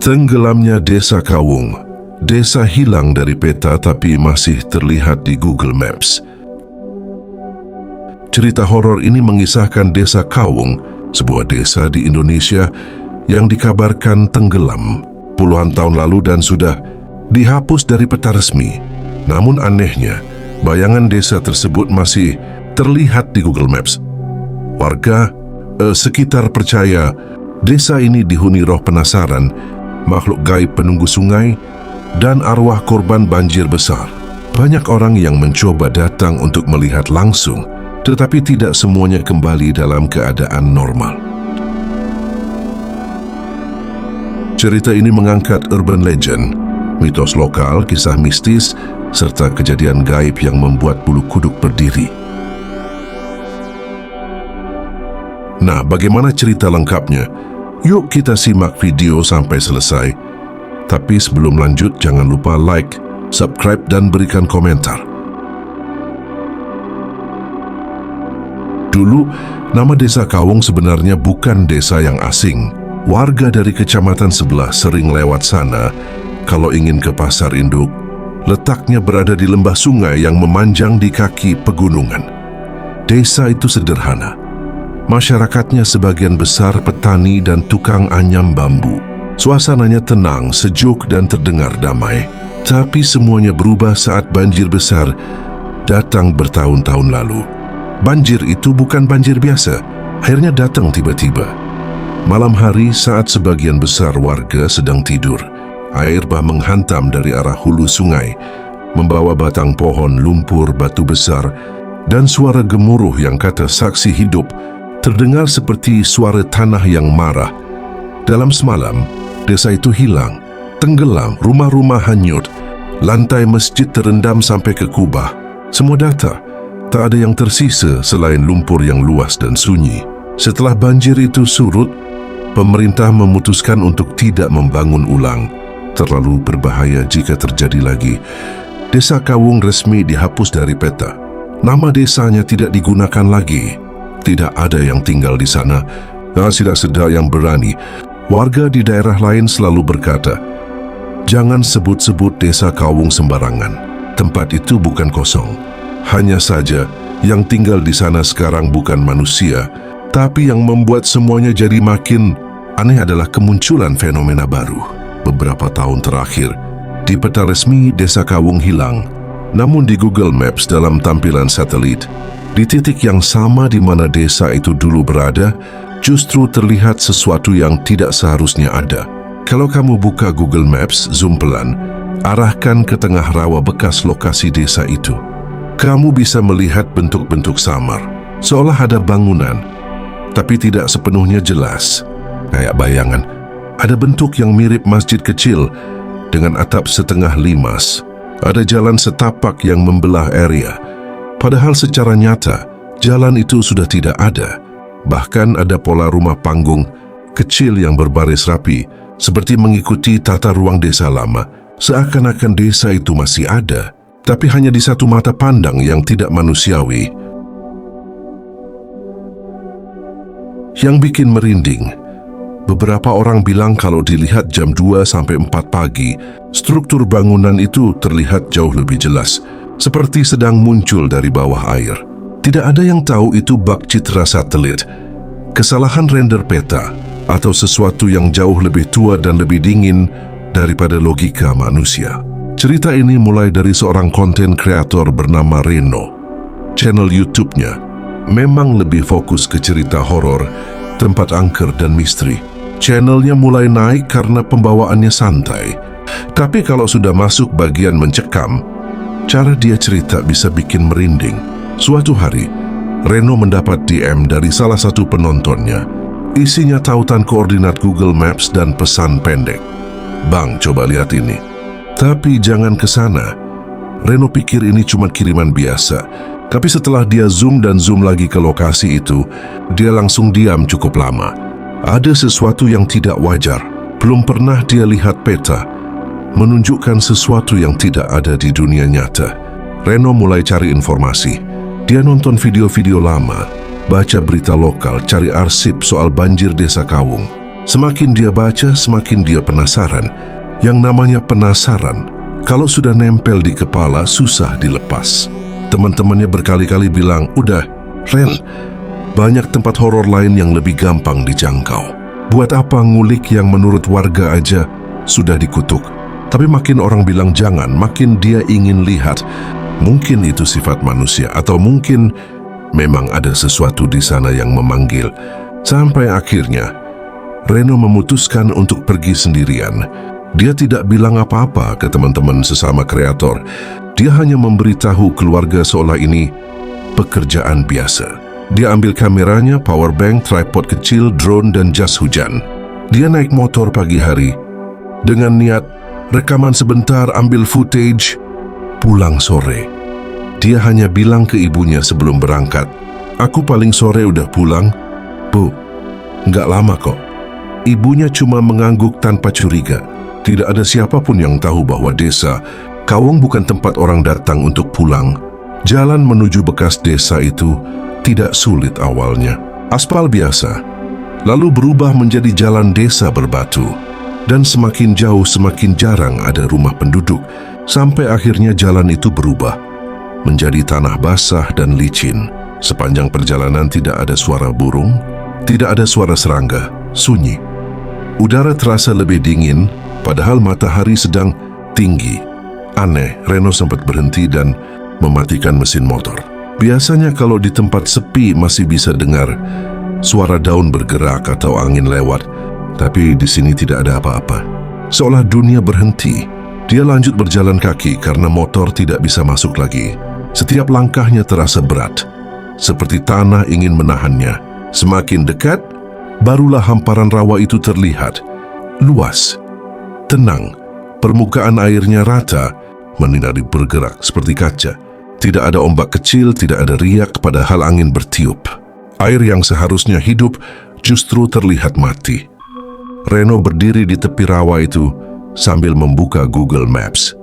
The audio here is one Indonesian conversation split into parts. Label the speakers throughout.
Speaker 1: Tenggelamnya Desa Kawung. Desa hilang dari peta tapi masih terlihat di Google Maps. Cerita horor ini mengisahkan Desa Kawung, sebuah desa di Indonesia yang dikabarkan tenggelam puluhan tahun lalu dan sudah dihapus dari peta resmi. Namun anehnya, bayangan desa tersebut masih terlihat di Google Maps. Warga sekitar percaya desa ini dihuni roh penasaran, makhluk gaib penunggu sungai, dan arwah korban banjir besar. Banyak orang yang mencoba datang untuk melihat langsung, tetapi tidak semuanya kembali dalam keadaan normal. Cerita ini mengangkat urban legend, mitos lokal, kisah mistis, serta kejadian gaib yang membuat bulu kuduk berdiri. Nah, bagaimana cerita lengkapnya? Yuk kita simak video sampai selesai. Tapi sebelum lanjut, jangan lupa like, subscribe, dan berikan komentar. Dulu, nama Desa Kawung sebenarnya bukan desa yang asing. Warga dari kecamatan sebelah sering lewat sana kalau ingin ke pasar induk. Letaknya berada di lembah sungai yang memanjang di kaki pegunungan. Desa itu sederhana. Masyarakatnya sebagian besar petani dan tukang anyam bambu. Suasananya tenang, sejuk, dan terdengar damai. Tapi semuanya berubah saat banjir besar datang bertahun-tahun lalu. Banjir itu bukan banjir biasa. Akhirnya datang tiba-tiba. Malam hari saat sebagian besar warga sedang tidur, air bah menghantam dari arah hulu sungai, membawa batang pohon, lumpur, batu besar, dan suara gemuruh yang kata saksi hidup terdengar seperti suara tanah yang marah. Dalam semalam, desa itu hilang, tenggelam, rumah-rumah hanyut, lantai masjid terendam sampai ke kubah. Semua data, tak ada yang tersisa selain lumpur yang luas dan sunyi. Setelah banjir itu surut, pemerintah memutuskan untuk tidak membangun ulang. Terlalu berbahaya jika terjadi lagi. Desa Kawung resmi dihapus dari peta. Nama desanya tidak digunakan lagi. Tidak ada yang tinggal di sana. Tidak sedar yang berani. Warga di daerah lain selalu berkata, jangan sebut-sebut Desa Kawung sembarangan. Tempat itu bukan kosong. Hanya saja yang tinggal di sana sekarang bukan manusia, tapi yang membuat semuanya jadi makin aneh adalah kemunculan fenomena baru. Beberapa tahun terakhir, di peta resmi Desa Kawung hilang. Namun di Google Maps dalam tampilan satelit, di titik yang sama di mana desa itu dulu berada, justru terlihat sesuatu yang tidak seharusnya ada. Kalau kamu buka Google Maps, zoom pelan, arahkan ke tengah rawa bekas lokasi desa itu. Kamu bisa melihat bentuk-bentuk samar, seolah ada bangunan, tapi tidak sepenuhnya jelas. Kayak bayangan, ada bentuk yang mirip masjid kecil dengan atap setengah limas. Ada jalan setapak yang membelah area. Padahal secara nyata, jalan itu sudah tidak ada. Bahkan ada pola rumah panggung kecil yang berbaris rapi, seperti mengikuti tata ruang desa lama. Seakan-akan desa itu masih ada, tapi hanya di satu mata pandang yang tidak manusiawi. Yang bikin merinding, beberapa orang bilang kalau dilihat jam 2 sampai 4 pagi, struktur bangunan itu terlihat jauh lebih jelas, seperti sedang muncul dari bawah air. Tidak ada yang tahu itu bug citra satelit, kesalahan render peta, atau sesuatu yang jauh lebih tua dan lebih dingin daripada logika manusia. Cerita ini mulai dari seorang konten kreator bernama Reno. Channel YouTube-nya memang lebih fokus ke cerita horor, tempat angker, dan misteri. Channelnya mulai naik karena pembawaannya santai. Tapi kalau sudah masuk bagian mencekam, cara dia cerita bisa bikin merinding. Suatu hari, Reno mendapat DM dari salah satu penontonnya. Isinya tautan koordinat Google Maps dan pesan pendek. Bang, coba lihat ini. Tapi jangan ke sana. Reno pikir ini cuma kiriman biasa. Tapi setelah dia zoom dan zoom lagi ke lokasi itu, dia langsung diam cukup lama. Ada sesuatu yang tidak wajar. Belum pernah dia lihat peta, menunjukkan sesuatu yang tidak ada di dunia nyata. Reno mulai cari informasi. Dia nonton video-video lama, baca berita lokal, cari arsip soal banjir Desa Kawung. Semakin dia baca, semakin dia penasaran. Yang namanya penasaran, kalau sudah nempel di kepala, susah dilepas. Teman-temannya berkali-kali bilang, "Udah, Ren, banyak tempat horor lain yang lebih gampang dijangkau. Buat apa ngulik yang menurut warga aja sudah dikutuk?" Tapi makin orang bilang jangan, makin dia ingin lihat. Mungkin itu sifat manusia, atau mungkin memang ada sesuatu di sana yang memanggil. Sampai akhirnya, Reno memutuskan untuk pergi sendirian. Dia tidak bilang apa-apa ke teman-teman sesama kreator. Dia hanya memberitahu keluarga seolah ini pekerjaan biasa. Dia ambil kameranya, powerbank, tripod kecil, drone, dan jas hujan. Dia naik motor pagi hari dengan niat rekaman sebentar, ambil footage, pulang sore. Dia hanya bilang ke ibunya sebelum berangkat, "Aku paling sore udah pulang, Bu." "Nggak lama kok." Ibunya cuma mengangguk tanpa curiga. Tidak ada siapapun yang tahu bahwa desa Kawung bukan tempat orang datang untuk pulang. Jalan menuju bekas desa itu tidak sulit awalnya. Aspal biasa, lalu berubah menjadi jalan desa berbatu. Dan semakin jauh semakin jarang ada rumah penduduk, sampai akhirnya jalan itu berubah menjadi tanah basah dan licin. Sepanjang perjalanan tidak ada suara burung, tidak ada suara serangga, sunyi. Udara terasa lebih dingin, padahal matahari sedang tinggi. Aneh, Reno sempat berhenti dan mematikan mesin motor. Biasanya kalau di tempat sepi masih bisa dengar suara daun bergerak atau angin lewat, tapi di sini tidak ada apa-apa. Seolah dunia berhenti. Dia lanjut berjalan kaki karena motor tidak bisa masuk lagi. Setiap langkahnya terasa berat, seperti tanah ingin menahannya. Semakin dekat, barulah hamparan rawa itu terlihat. Luas, tenang, permukaan airnya rata, menyinari bergerak seperti kaca. Tidak ada ombak kecil, tidak ada riak, padahal angin bertiup. Air yang seharusnya hidup justru terlihat mati. Reno berdiri di tepi rawa itu sambil membuka Google Maps.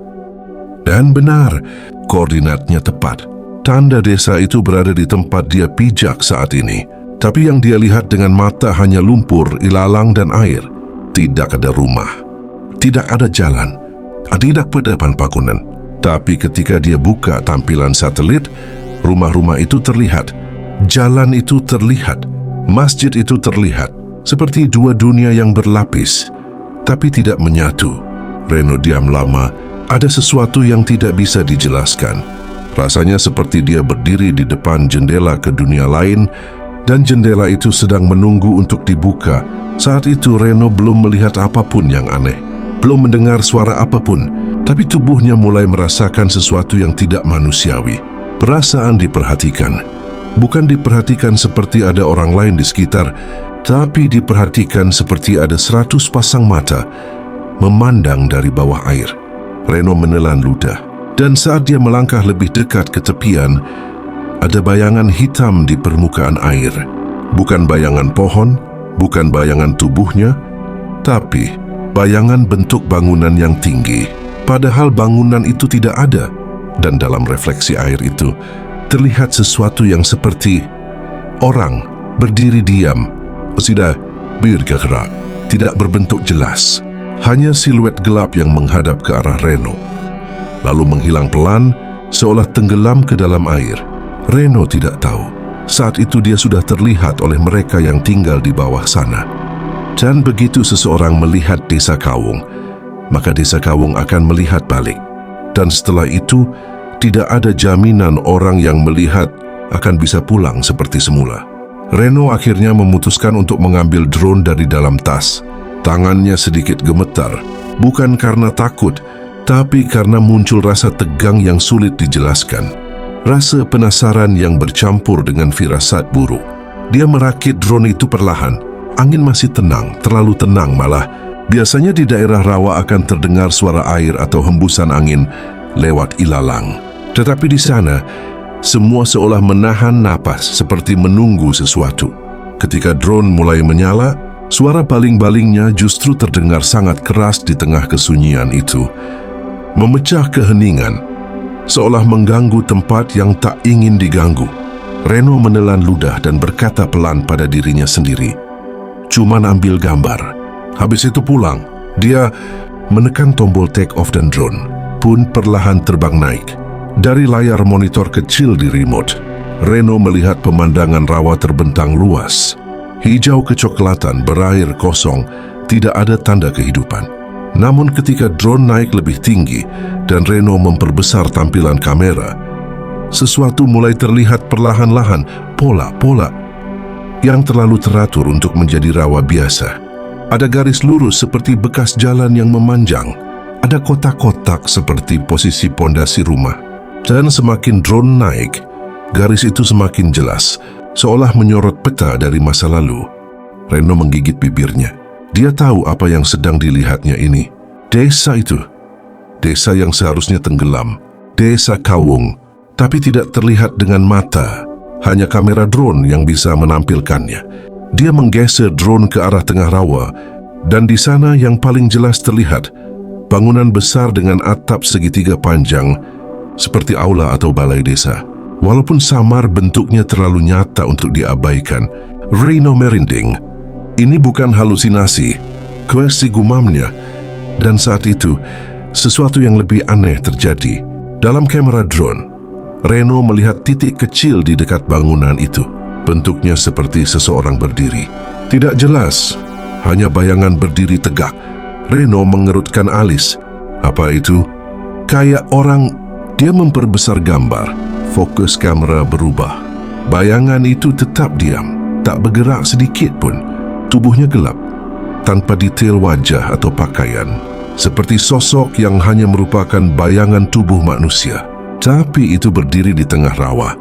Speaker 1: Dan benar, koordinatnya tepat. Tanda desa itu berada di tempat dia pijak saat ini. Tapi yang dia lihat dengan mata hanya lumpur, ilalang, dan air. Tidak ada rumah, tidak ada jalan, tidak pedapan bangunan. Tapi ketika dia buka tampilan satelit, rumah-rumah itu terlihat, jalan itu terlihat, masjid itu terlihat, seperti dua dunia yang berlapis, tapi tidak menyatu. Reno diam lama, ada sesuatu yang tidak bisa dijelaskan. Rasanya seperti dia berdiri di depan jendela ke dunia lain, dan jendela itu sedang menunggu untuk dibuka. Saat itu Reno belum melihat apapun yang aneh, belum mendengar suara apapun, tapi tubuhnya mulai merasakan sesuatu yang tidak manusiawi. Perasaan diperhatikan. Bukan diperhatikan seperti ada orang lain di sekitar, tapi diperhatikan seperti ada 100 pasang mata memandang dari bawah air. Reno menelan ludah, dan saat dia melangkah lebih dekat ke tepian, ada bayangan hitam di permukaan air. Bukan bayangan pohon, bukan bayangan tubuhnya, tapi bayangan bentuk bangunan yang tinggi. Padahal bangunan itu tidak ada, dan dalam refleksi air itu terlihat sesuatu yang seperti orang berdiri diam, tidak bergerak, tidak berbentuk jelas. Hanya siluet gelap yang menghadap ke arah Reno, lalu menghilang pelan, seolah tenggelam ke dalam air. Reno tidak tahu, saat itu dia sudah terlihat oleh mereka yang tinggal di bawah sana. Dan begitu seseorang melihat desa Kawung, maka desa Kawung akan melihat balik. Dan setelah itu, tidak ada jaminan orang yang melihat akan bisa pulang seperti semula. Reno akhirnya memutuskan untuk mengambil drone dari dalam tas. Tangannya sedikit gemetar, bukan karena takut, tapi karena muncul rasa tegang yang sulit dijelaskan. Rasa penasaran yang bercampur dengan firasat buruk. Dia merakit drone itu perlahan. Angin masih tenang, terlalu tenang malah. Biasanya di daerah rawa akan terdengar suara air atau hembusan angin lewat ilalang. Tetapi di sana, semua seolah menahan napas seperti menunggu sesuatu. Ketika drone mulai menyala, suara baling-balingnya justru terdengar sangat keras di tengah kesunyian itu. Memecah keheningan, seolah mengganggu tempat yang tak ingin diganggu. Reno menelan ludah dan berkata pelan pada dirinya sendiri, cuman ambil gambar. Habis itu pulang. Dia menekan tombol take off dan drone pun perlahan terbang naik. Dari layar monitor kecil di remote, Reno melihat pemandangan rawa terbentang luas. Hijau kecoklatan berair kosong, tidak ada tanda kehidupan. Namun ketika drone naik lebih tinggi dan Reno memperbesar tampilan kamera, sesuatu mulai terlihat perlahan-lahan, pola-pola yang terlalu teratur untuk menjadi rawa biasa. Ada garis lurus seperti bekas jalan yang memanjang. Ada kotak-kotak seperti posisi pondasi rumah. Dan semakin drone naik, garis itu semakin jelas, seolah menyorot peta dari masa lalu. Reno menggigit bibirnya. Dia tahu apa yang sedang dilihatnya ini. Desa itu. Desa yang seharusnya tenggelam. Desa Kawung. Tapi tidak terlihat dengan mata. Hanya kamera drone yang bisa menampilkannya. Dia menggeser drone ke arah tengah rawa, dan di sana yang paling jelas terlihat bangunan besar dengan atap segitiga panjang, seperti aula atau balai desa. Walaupun samar bentuknya terlalu nyata untuk diabaikan, Reno merinding. Ini bukan halusinasi, kuasi gumamnya. Dan saat itu, sesuatu yang lebih aneh terjadi. Dalam kamera drone, Reno melihat titik kecil di dekat bangunan itu. Bentuknya seperti seseorang berdiri. Tidak jelas, hanya bayangan berdiri tegak. Reno mengerutkan alis. Apa itu? Kayak orang. Dia memperbesar gambar. Fokus kamera berubah. Bayangan itu tetap diam, tak bergerak sedikit pun. Tubuhnya gelap, tanpa detail wajah atau pakaian. Seperti sosok yang hanya merupakan bayangan tubuh manusia. Tapi itu berdiri di tengah rawa,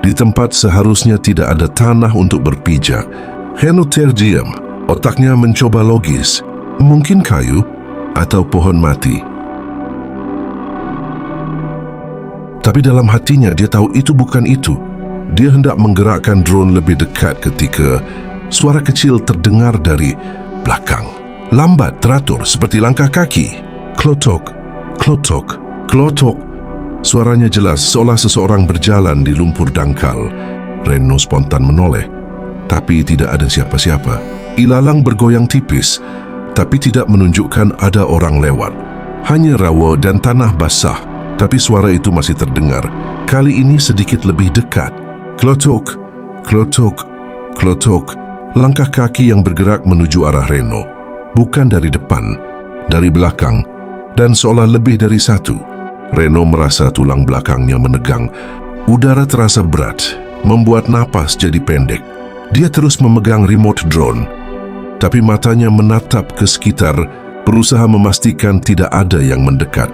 Speaker 1: di tempat seharusnya tidak ada tanah untuk berpijak. Reno terdiam, otaknya mencoba logis. Mungkin kayu atau pohon mati. Tapi dalam hatinya dia tahu itu bukan itu. Dia hendak menggerakkan drone lebih dekat ketika suara kecil terdengar dari belakang. Lambat, teratur, seperti langkah kaki. Klotok, klotok, klotok. Suaranya jelas, seolah seseorang berjalan di lumpur dangkal. Reno spontan menoleh, tapi tidak ada siapa-siapa. Ilalang bergoyang tipis, tapi tidak menunjukkan ada orang lewat. Hanya rawa dan tanah basah, tapi suara itu masih terdengar. Kali ini sedikit lebih dekat. Klotok, klotok, klotok. Langkah kaki yang bergerak menuju arah Reno. Bukan dari depan, dari belakang, dan seolah lebih dari satu. Reno merasa tulang belakangnya menegang. Udara terasa berat, membuat napas jadi pendek. Dia terus memegang remote drone, tapi matanya menatap ke sekitar, berusaha memastikan tidak ada yang mendekat.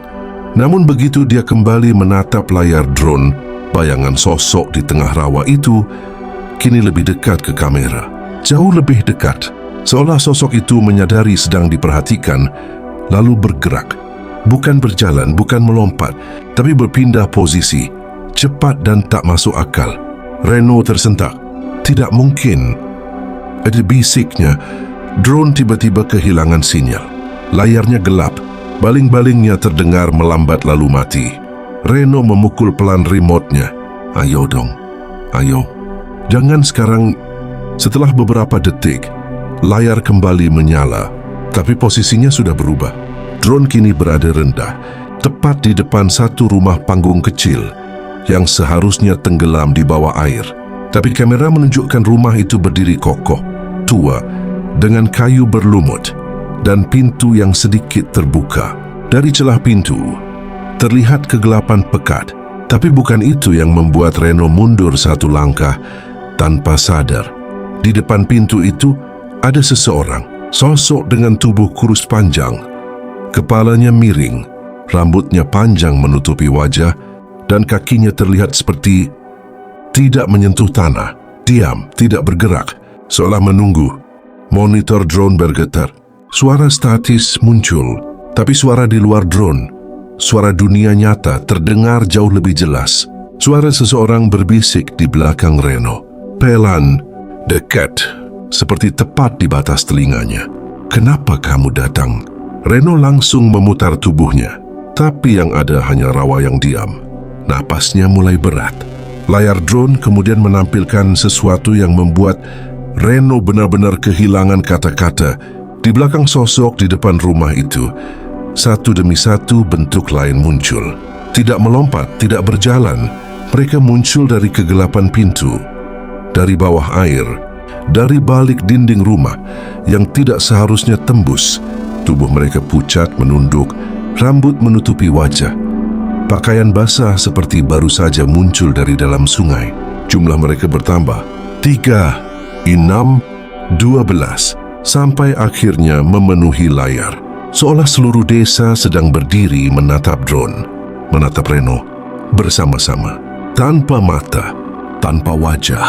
Speaker 1: Namun begitu dia kembali menatap layar drone, bayangan sosok di tengah rawa itu kini lebih dekat ke kamera. Jauh lebih dekat, seolah sosok itu menyadari sedang diperhatikan, lalu bergerak. Bukan berjalan, bukan melompat, tapi berpindah posisi, cepat dan tak masuk akal. Reno tersentak. Tidak mungkin. Ada bisiknya. Drone tiba-tiba kehilangan sinyal. Layarnya gelap, baling-balingnya terdengar melambat lalu mati. Reno memukul pelan remote-nya. Ayo dong, ayo. Jangan sekarang. Setelah beberapa detik, layar kembali menyala, tapi posisinya sudah berubah. Drone kini berada rendah, tepat di depan satu rumah panggung kecil yang seharusnya tenggelam di bawah air. Tapi kamera menunjukkan rumah itu berdiri kokoh, tua, dengan kayu berlumut, dan pintu yang sedikit terbuka. Dari celah pintu, terlihat kegelapan pekat, tapi bukan itu yang membuat Reno mundur satu langkah tanpa sadar. Di depan pintu itu ada seseorang, sosok dengan tubuh kurus panjang. Kepalanya miring, rambutnya panjang menutupi wajah, dan kakinya terlihat seperti tidak menyentuh tanah. Diam, tidak bergerak, seolah menunggu. Monitor drone bergetar. Suara statis muncul, tapi suara di luar drone, suara dunia nyata terdengar jauh lebih jelas. Suara seseorang berbisik di belakang Reno. Pelan, dekat, seperti tepat di batas telinganya. Kenapa kamu datang? Reno langsung memutar tubuhnya, tapi yang ada hanya rawa yang diam. Napasnya mulai berat. Layar drone kemudian menampilkan sesuatu yang membuat Reno benar-benar kehilangan kata-kata. Di belakang sosok di depan rumah itu, satu demi satu bentuk lain muncul. Tidak melompat, tidak berjalan. Mereka muncul dari kegelapan pintu, dari bawah air, dari balik dinding rumah yang tidak seharusnya tembus. Tubuh mereka pucat, menunduk, rambut menutupi wajah. Pakaian basah seperti baru saja muncul dari dalam sungai. Jumlah mereka bertambah, 3, 6, 12, sampai akhirnya memenuhi layar. Seolah seluruh desa sedang berdiri menatap drone, menatap Reno bersama-sama, tanpa mata, tanpa wajah.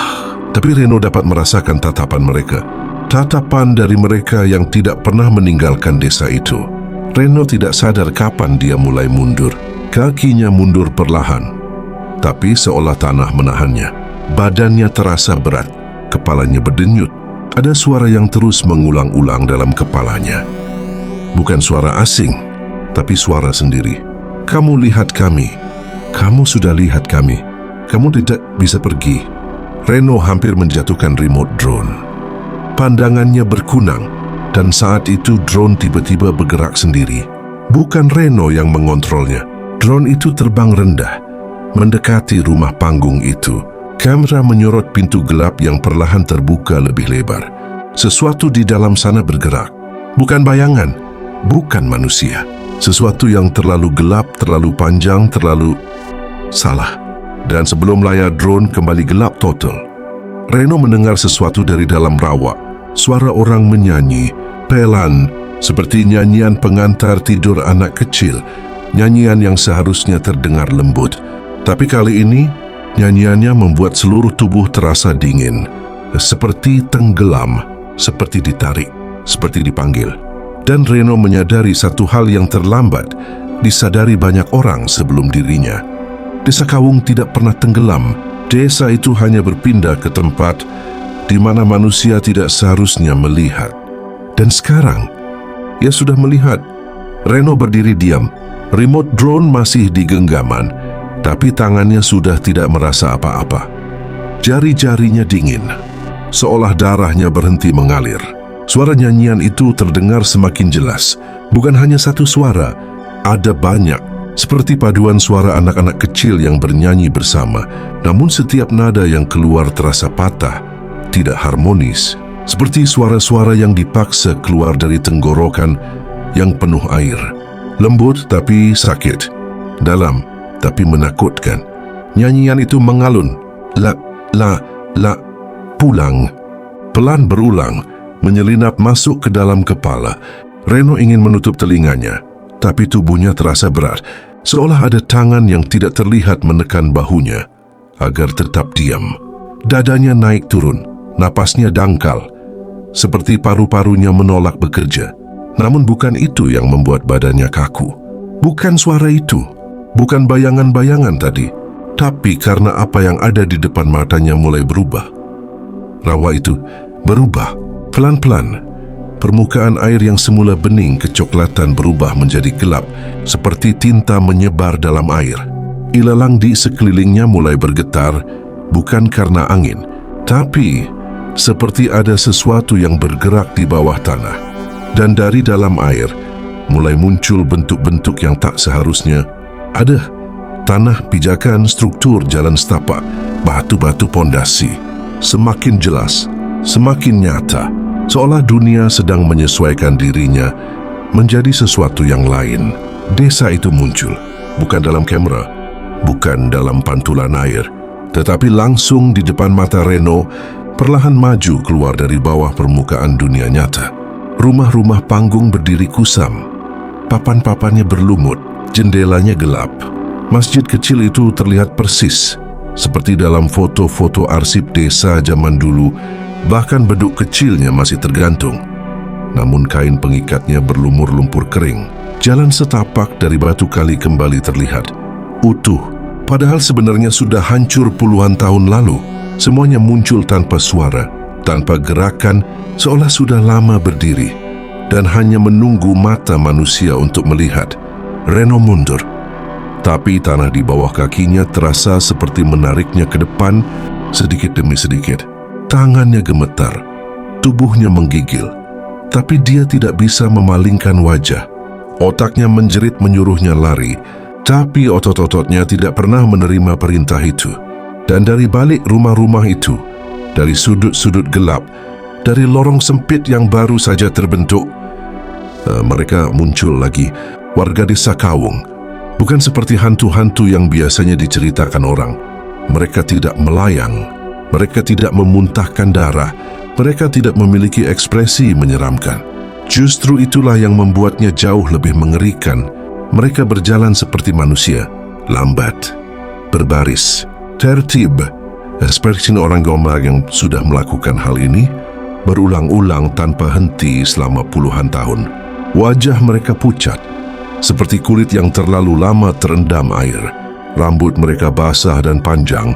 Speaker 1: Tapi Reno dapat merasakan tatapan mereka, tatapan dari mereka yang tidak pernah meninggalkan desa itu. Reno tidak sadar kapan dia mulai mundur. Kakinya mundur perlahan, tapi seolah tanah menahannya. Badannya terasa berat, kepalanya berdenyut. Ada suara yang terus mengulang-ulang dalam kepalanya. Bukan suara asing, tapi suara sendiri. Kamu lihat kami. Kamu sudah lihat kami. Kamu tidak bisa pergi. Reno hampir menjatuhkan remote drone. Pandangannya berkunang, dan saat itu drone tiba-tiba bergerak sendiri. Bukan Reno yang mengontrolnya. Drone itu terbang rendah, mendekati rumah panggung itu. Kamera menyorot pintu gelap yang perlahan terbuka lebih lebar. Sesuatu di dalam sana bergerak. Bukan bayangan, bukan manusia. Sesuatu yang terlalu gelap, terlalu panjang, terlalu salah. Dan sebelum layar drone kembali gelap total, Reno mendengar sesuatu dari dalam rawa. Suara orang menyanyi, pelan, seperti nyanyian pengantar tidur anak kecil. Nyanyian yang seharusnya terdengar lembut. Tapi kali ini, nyanyiannya membuat seluruh tubuh terasa dingin, seperti tenggelam, seperti ditarik, seperti dipanggil. Dan Reno menyadari satu hal yang terlambat, disadari banyak orang sebelum dirinya. Desa Kawung tidak pernah tenggelam. Desa itu hanya berpindah ke tempat di mana manusia tidak seharusnya melihat. Dan sekarang, ia sudah melihat. Reno berdiri diam. Remote drone masih di genggaman, tapi tangannya sudah tidak merasa apa-apa. Jari-jarinya dingin, seolah darahnya berhenti mengalir. Suara nyanyian itu terdengar semakin jelas. Bukan hanya satu suara, ada banyak. Seperti paduan suara anak-anak kecil yang bernyanyi bersama. Namun setiap nada yang keluar terasa patah, tidak harmonis. Seperti suara-suara yang dipaksa keluar dari tenggorokan yang penuh air. Lembut tapi sakit, dalam tapi menakutkan. Nyanyian itu mengalun, la, pulang. Pelan berulang, menyelinap masuk ke dalam kepala. Reno ingin menutup telinganya, tapi tubuhnya terasa berat, seolah ada tangan yang tidak terlihat menekan bahunya agar tetap diam. Dadanya naik turun, napasnya dangkal, seperti paru-parunya menolak bekerja. Namun bukan itu yang membuat badannya kaku. Bukan suara itu, bukan bayangan-bayangan tadi, tapi karena apa yang ada di depan matanya mulai berubah. Rawa itu berubah, pelan-pelan. Permukaan air yang semula bening kecoklatan berubah menjadi gelap, seperti tinta menyebar dalam air. Ilalang di sekelilingnya mulai bergetar, bukan karena angin, tapi seperti ada sesuatu yang bergerak di bawah tanah. Dan dari dalam air, mulai muncul bentuk-bentuk yang tak seharusnya ada. Tanah, pijakan, struktur, jalan setapak, batu-batu pondasi. Semakin jelas, semakin nyata. Seolah dunia sedang menyesuaikan dirinya menjadi sesuatu yang lain. Desa itu muncul, bukan dalam kamera, bukan dalam pantulan air, tetapi langsung di depan mata Reno, perlahan maju keluar dari bawah permukaan dunia nyata. Rumah-rumah panggung berdiri kusam, papan-papannya berlumut, jendelanya gelap. Masjid kecil itu terlihat persis, seperti dalam foto-foto arsip desa zaman dulu, bahkan beduk kecilnya masih tergantung. Namun kain pengikatnya berlumur lumpur kering. Jalan setapak dari batu kali kembali terlihat, utuh, padahal sebenarnya sudah hancur puluhan tahun lalu. Semuanya muncul tanpa suara, tanpa gerakan, seolah sudah lama berdiri dan hanya menunggu mata manusia untuk melihat. Reno mundur, tapi tanah di bawah kakinya terasa seperti menariknya ke depan sedikit demi sedikit. Tangannya gemetar, Tubuhnya menggigil, tapi dia tidak bisa memalingkan wajah. Otaknya menjerit menyuruhnya lari, tapi otot-ototnya tidak pernah menerima perintah itu. Dan dari balik rumah-rumah itu, dari sudut-sudut gelap, dari lorong sempit yang baru saja terbentuk, mereka muncul lagi, warga desa Kawung. Bukan seperti hantu-hantu yang biasanya diceritakan orang. Mereka tidak melayang, mereka tidak memuntahkan darah, mereka tidak memiliki ekspresi menyeramkan. Justru itulah yang membuatnya jauh lebih mengerikan. Mereka berjalan seperti manusia, lambat, berbaris, tertib, seperti orang gombal yang sudah melakukan hal ini berulang-ulang tanpa henti selama puluhan tahun. Wajah mereka pucat, seperti kulit yang terlalu lama terendam air. Rambut mereka basah dan panjang,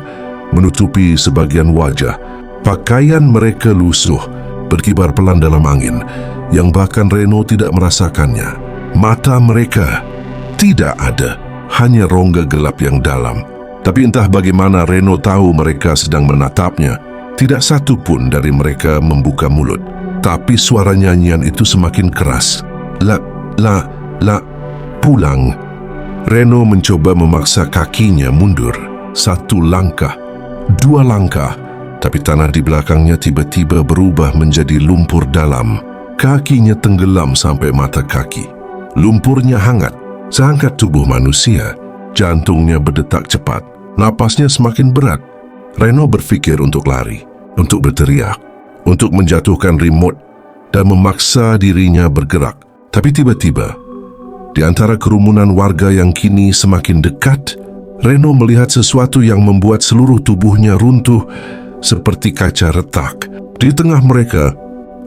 Speaker 1: menutupi sebagian wajah. Pakaian mereka lusuh, berkibar pelan dalam angin, yang bahkan Reno tidak merasakannya. Mata mereka tidak ada, hanya rongga gelap yang dalam. Tapi entah bagaimana Reno tahu mereka sedang menatapnya. Tidak satu pun dari mereka membuka mulut. Tapi suara nyanyian itu semakin keras. Pulang. Reno mencoba memaksa kakinya mundur. 1 langkah, 2 langkah. Tapi tanah di belakangnya tiba-tiba berubah menjadi lumpur dalam. Kakinya tenggelam sampai mata kaki. Lumpurnya hangat, seangkat tubuh manusia. Jantungnya berdetak cepat, napasnya semakin berat. Reno berpikir untuk lari, untuk berteriak, untuk menjatuhkan remote dan memaksa dirinya bergerak. Tapi tiba-tiba, di antara kerumunan warga yang kini semakin dekat, Reno melihat sesuatu yang membuat seluruh tubuhnya runtuh seperti kaca retak. Di tengah mereka,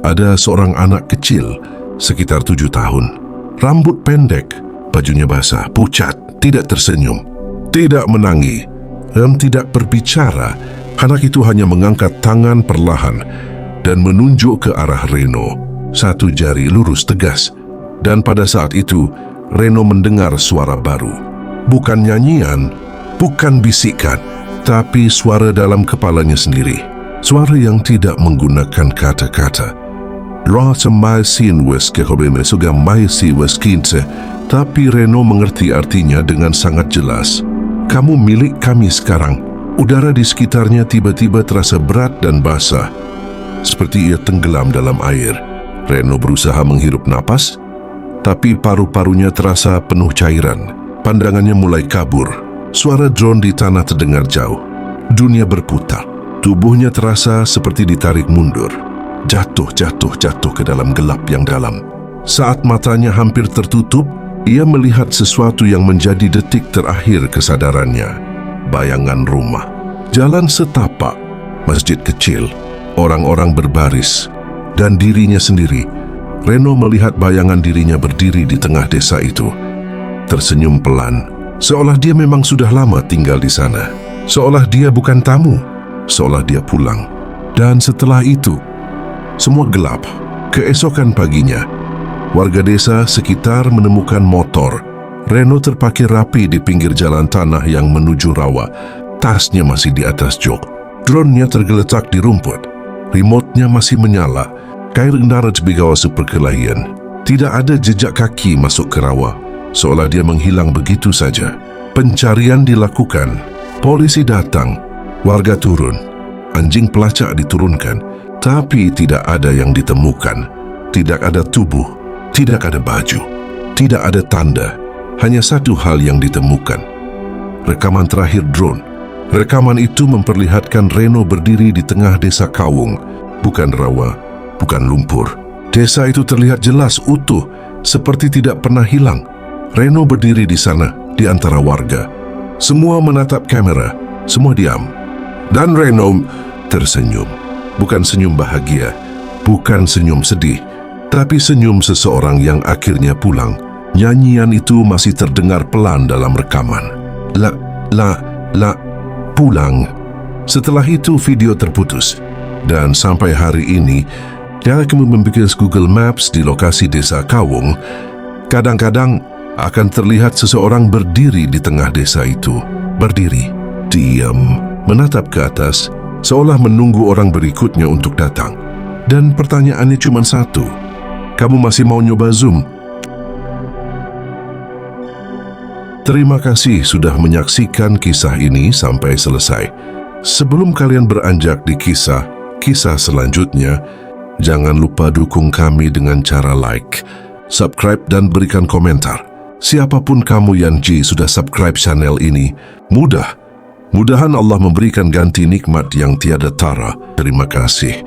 Speaker 1: ada seorang anak kecil, sekitar 7 tahun. Rambut pendek, bajunya basah, pucat, tidak tersenyum, tidak menangis, dan tidak berbicara. Anak itu hanya mengangkat tangan perlahan dan menunjuk ke arah Reno. 1 jari lurus tegas. Dan pada saat itu, Reno mendengar suara baru. Bukan nyanyian, bukan bisikan, tapi suara dalam kepalanya sendiri. Suara yang tidak menggunakan kata-kata. Rasa maisin wes kehobeme suga maisi wes kinse. Tapi Reno mengerti artinya dengan sangat jelas. Kamu milik kami sekarang. Udara di sekitarnya tiba-tiba terasa berat dan basah, seperti ia tenggelam dalam air. Reno berusaha menghirup napas, tapi paru-parunya terasa penuh cairan. Pandangannya mulai kabur. Suara drone di tanah terdengar jauh. Dunia berputar. Tubuhnya terasa seperti ditarik mundur. Jatuh ke dalam gelap yang dalam. Saat matanya hampir tertutup, ia melihat sesuatu yang menjadi detik terakhir kesadarannya. Bayangan rumah. Jalan setapak. Masjid kecil. Orang-orang berbaris. Dan dirinya sendiri. Reno melihat bayangan dirinya berdiri di tengah desa itu. Tersenyum pelan. Seolah dia memang sudah lama tinggal di sana. Seolah dia bukan tamu. Seolah dia pulang. Dan setelah itu, semua gelap. Keesokan paginya, warga desa sekitar menemukan motor. Reno terparkir rapi di pinggir jalan tanah yang menuju rawa. Tasnya masih di atas jok. Drone-nya tergeletak di rumput. Remote-nya masih menyala. Kair kendara bigawa superkelahian. Tidak ada jejak kaki masuk ke rawa. Seolah dia menghilang begitu saja. Pencarian dilakukan. Polisi datang. Warga turun. Anjing pelacak diturunkan. Tapi tidak ada yang ditemukan. Tidak ada tubuh. Tidak ada baju. Tidak ada tanda. Hanya satu hal yang ditemukan. Rekaman terakhir drone. Rekaman itu memperlihatkan Reno berdiri di tengah desa Kawung. Bukan rawa, bukan lumpur. Desa itu terlihat jelas utuh, seperti tidak pernah hilang. Reno berdiri di sana, di antara warga. Semua menatap kamera, semua diam. Dan Reno tersenyum. Bukan senyum bahagia, bukan senyum sedih, tapi senyum seseorang yang akhirnya pulang. Nyanyian itu masih terdengar pelan dalam rekaman. Pulang. Setelah itu video terputus. Dan sampai hari ini, jika kamu membuka Google Maps di lokasi desa Kawung, kadang-kadang akan terlihat seseorang berdiri di tengah desa itu. Berdiri, diam, menatap ke atas, seolah menunggu orang berikutnya untuk datang. Dan pertanyaannya cuma satu, kamu masih mau nyoba Zoom? Terima kasih sudah menyaksikan kisah ini sampai selesai. Sebelum kalian beranjak di kisah selanjutnya, jangan lupa dukung kami dengan cara like, subscribe dan berikan komentar. Siapapun kamu yang sudah subscribe channel ini, mudah-mudahan Allah memberikan ganti nikmat yang tiada tara. Terima kasih.